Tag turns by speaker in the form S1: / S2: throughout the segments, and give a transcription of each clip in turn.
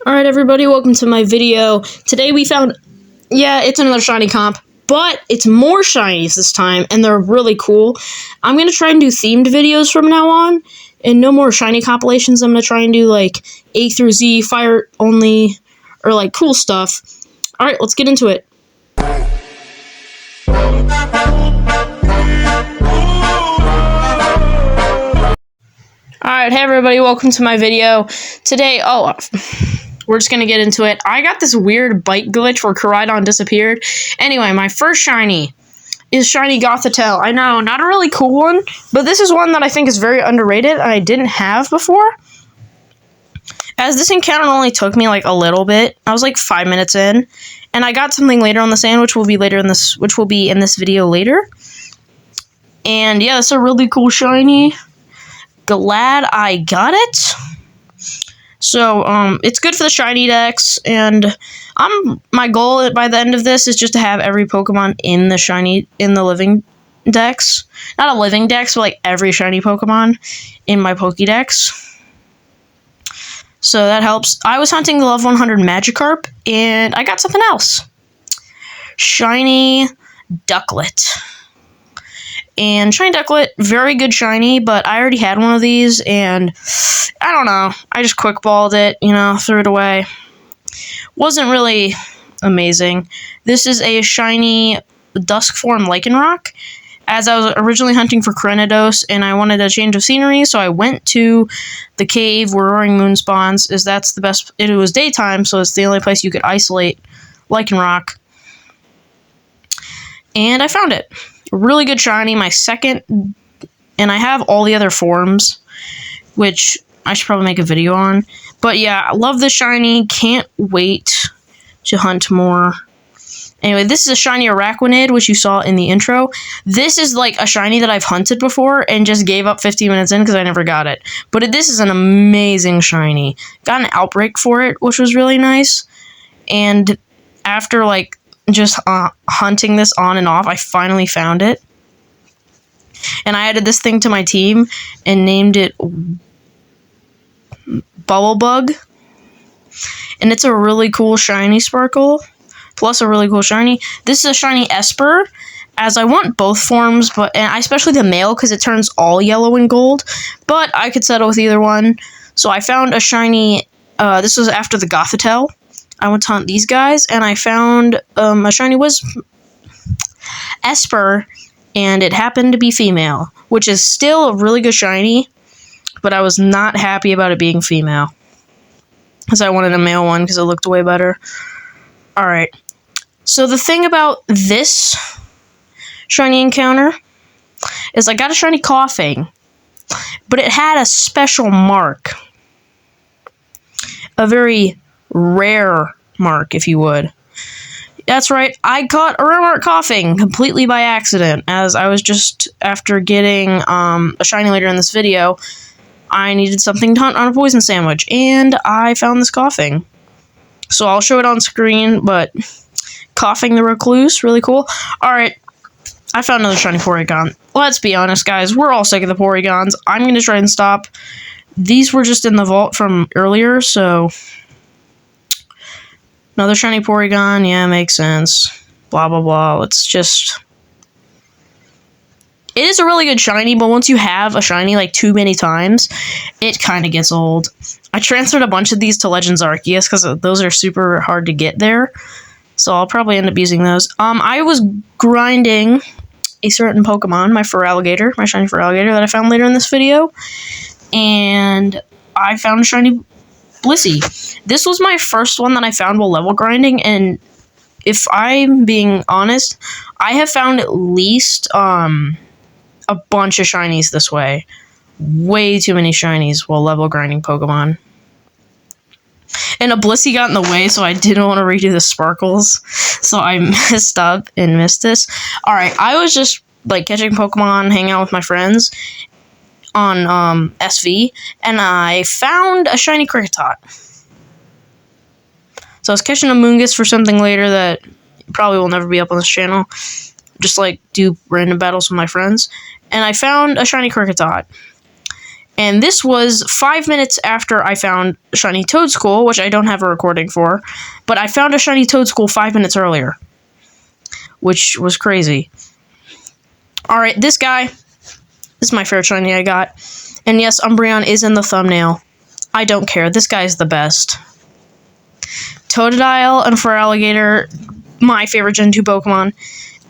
S1: Alright everybody, welcome to my video. Today we found, it's another shiny comp, but it's more shinies this time, and they're really cool. I'm going to try and do themed videos from now on, and no more shiny compilations. I'm going to try and do, like, A through Z, fire only, or, like, cool stuff. Alright, let's get into it. Alright, hey everybody, welcome to my video. Today, we're just gonna get into it. I got this weird bite glitch where Koraidon disappeared. Anyway, my first shiny is Shiny Gothitelle. I know, not a really cool one, but this is one that I think is very underrated and I didn't have before. As this encounter only took me like a little bit, I was like 5 minutes in, and I got something later on the sand, which will be in this video later. And yeah, it's a really cool shiny. Glad I got it. So, it's good for the shiny decks, and my goal by the end of this is just to have every Pokemon in the living decks. Not a living dex, but like every shiny Pokemon in my Pokédex. So that helps. I was hunting the level 100 Magikarp, and I got something else. Shiny Ducklet. And Shiny Ducklet, very good shiny, but I already had one of these, and I don't know. I just quick-balled it, threw it away. Wasn't really amazing. This is a shiny Dusk form Lycanroc. As I was originally hunting for Crenidos, and I wanted a change of scenery, so I went to the cave where Roaring Moon spawns. That's the best. It was daytime, so it's the only place you could isolate Lycanroc. And I found it. Really good shiny, my second, and I have all the other forms, which I should probably make a video on. But yeah, I love this shiny, can't wait to hunt more. Anyway, this is a shiny Araquanid, which you saw in the intro. This is like a shiny that I've hunted before and just gave up 15 minutes in because I never got it. But this is an amazing shiny. Got an outbreak for it, which was really nice. And after just hunting this on and off, I finally found it. And I added this thing to my team and named it Bubblebug. And it's a really cool shiny sparkle, plus a really cool shiny. This is a shiny Esper, as I want both forms, and especially the male because it turns all yellow and gold, but I could settle with either one. So I found a shiny, this was after the Gothitelle. I went to hunt these guys, and I found a shiny Esper, and it happened to be female, which is still a really good shiny, but I was not happy about it being female, because I wanted a male one because it looked way better. Alright, so the thing about this shiny encounter is I got a shiny Coughing, but it had a special mark. A very rare mark, if you would. That's right, I caught a rare mark Coughing completely by accident, as I was just after getting a shiny later in this video. I needed something to hunt on a poison sandwich, and I found this Coughing. So I'll show it on screen, but Coughing the Recluse, really cool. Alright, I found another shiny Porygon. Let's be honest, guys, we're all sick of the Porygons. I'm going to try and stop. These were just in the vault from earlier, so another shiny Porygon, yeah, makes sense. Blah, blah, blah. It is a really good shiny, but once you have a shiny like too many times, it kind of gets old. I transferred a bunch of these to Legends Arceus because those are super hard to get there. So I'll probably end up using those. I was grinding a certain Pokemon, my shiny Feraligatr that I found later in this video. And I found a shiny Blissey. This was my first one that I found while level grinding, and if I'm being honest, I have found at least a bunch of shinies this way. Way too many shinies while level grinding Pokemon. And a Blissey got in the way, so I didn't want to redo the sparkles. So I messed up and missed this. Alright, I was just catching Pokemon, hanging out with my friends on SV, and I found a shiny Kricketot. So I was catching a Moongus for something later that probably will never be up on this channel. just like do random battles with my friends, and I found a shiny Kricketot. And this was 5 minutes after I found a shiny Toedscool, which I don't have a recording for, but I found a shiny Toedscool 5 minutes earlier, which was crazy. Alright, this guy, this is my favorite shiny I got. And yes, Umbreon is in the thumbnail. I don't care, this guy's the best. Totodile and Feraligatr, my favorite Gen 2 Pokemon.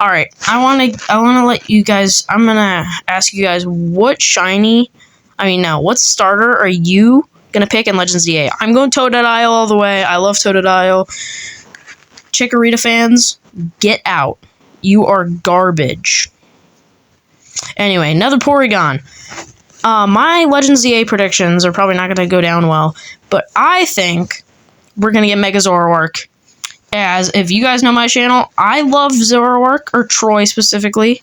S1: Alright, I wanna let you guys, I'm gonna ask you guys what starter are you gonna pick in Legends DA? I'm going Totodile all the way. I love Totodile. Chikorita fans, get out. You are garbage. Anyway, another Porygon. My Legends DA predictions are probably not gonna go down well, but I think we're gonna get Mega Zoroark. As if you guys know my channel, I love Zoroark, or Troy specifically.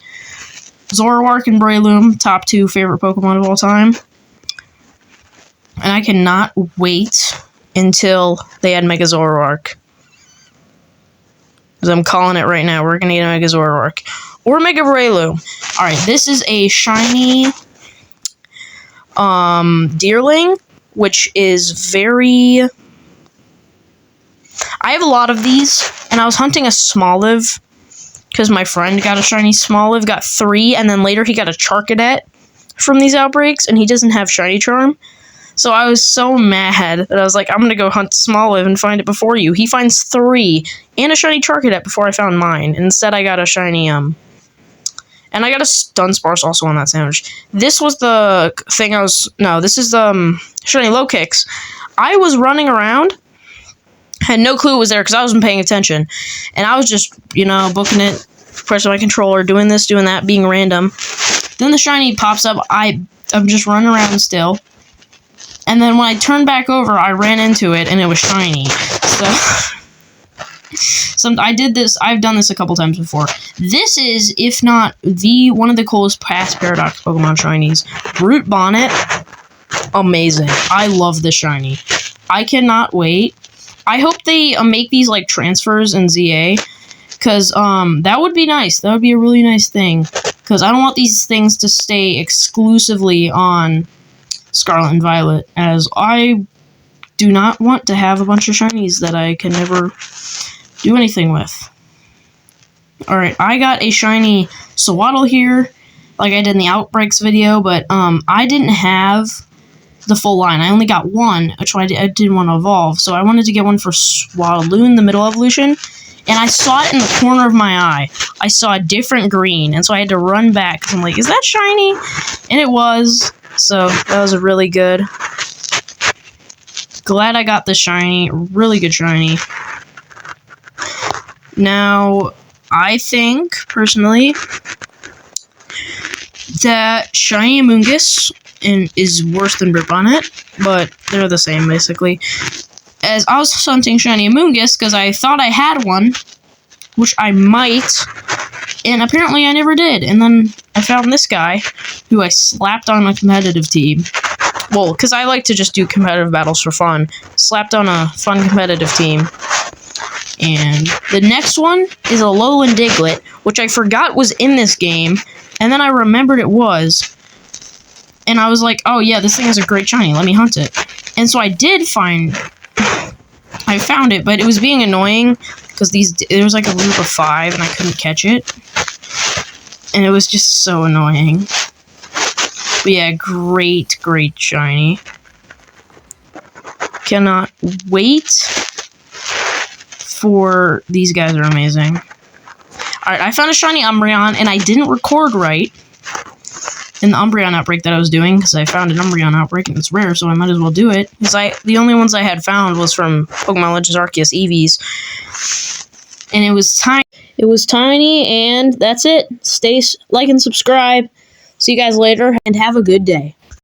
S1: Zoroark and Breloom, top 2 favorite Pokemon of all time. And I cannot wait until they add Mega Zoroark. Because I'm calling it right now. We're going to get a Mega Zoroark. Or Mega Breloom. Alright, this is a shiny Deerling, which is very... I have a lot of these, and I was hunting a Smoliv, because my friend got a shiny Smoliv, got 3, and then later he got a Charcadet from these outbreaks, and he doesn't have Shiny Charm. So I was so mad that I was like, I'm gonna go hunt Smoliv and find it before you. He finds 3, and a shiny Charcadet before I found mine. And instead I got a shiny, and I got a Dunsparce also on that sandwich. This was the thing this is the shiny Low-Kicks. I was running around, had no clue it was there because I wasn't paying attention. And I was just, booking it, pressing my controller, doing this, doing that, being random. Then the shiny pops up. I'm just running around still. And then when I turned back over, I ran into it, and it was shiny. So, I've done this a couple times before. This is, if not one of the coolest past Paradox Pokemon shinies. Root Bonnet, amazing. I love this shiny. I cannot wait. I hope they make these, like, transfers in ZA, because, that would be nice. That would be a really nice thing, because I don't want these things to stay exclusively on Scarlet and Violet, as I do not want to have a bunch of shinies that I can never do anything with. Alright, I got a shiny Sewaddle here, like I did in the Outbreaks video, but I didn't have the full line. I only got one, which I didn't want to evolve, so I wanted to get one for Swadloon, the middle evolution, and I saw it in the corner of my eye. I saw a different green, and so I had to run back, because I'm like, is that shiny? And it was. So, that was a really good. Glad I got this shiny. Really good shiny. Now, I think, personally, that shiny Amoonguss is worse than Root Bonnet, but they're the same, basically. As I was hunting shiny Amoonguss, because I thought I had one, which I might, and apparently I never did. And then I found this guy, who I slapped on a competitive team. Well, because I like to just do competitive battles for fun. Slapped on a fun competitive team. And the next one is a Alolan Diglett, which I forgot was in this game, and then I remembered it was. And I was like, oh yeah, this thing is a great shiny, let me hunt it. And so I found it, but it was being annoying, because there was like a group of 5, and I couldn't catch it. And it was just so annoying. But yeah, great shiny. Cannot wait for these guys are amazing. Alright, I found a shiny Umbreon, and I didn't record right in the Umbreon outbreak that I was doing, because I found an Umbreon outbreak, and it's rare, so I might as well do it. Because the only ones I had found was from Pokemon Legends Arceus Eevees. And it was tiny. It was tiny, and that's it. Stay, like, and subscribe. See you guys later, and have a good day.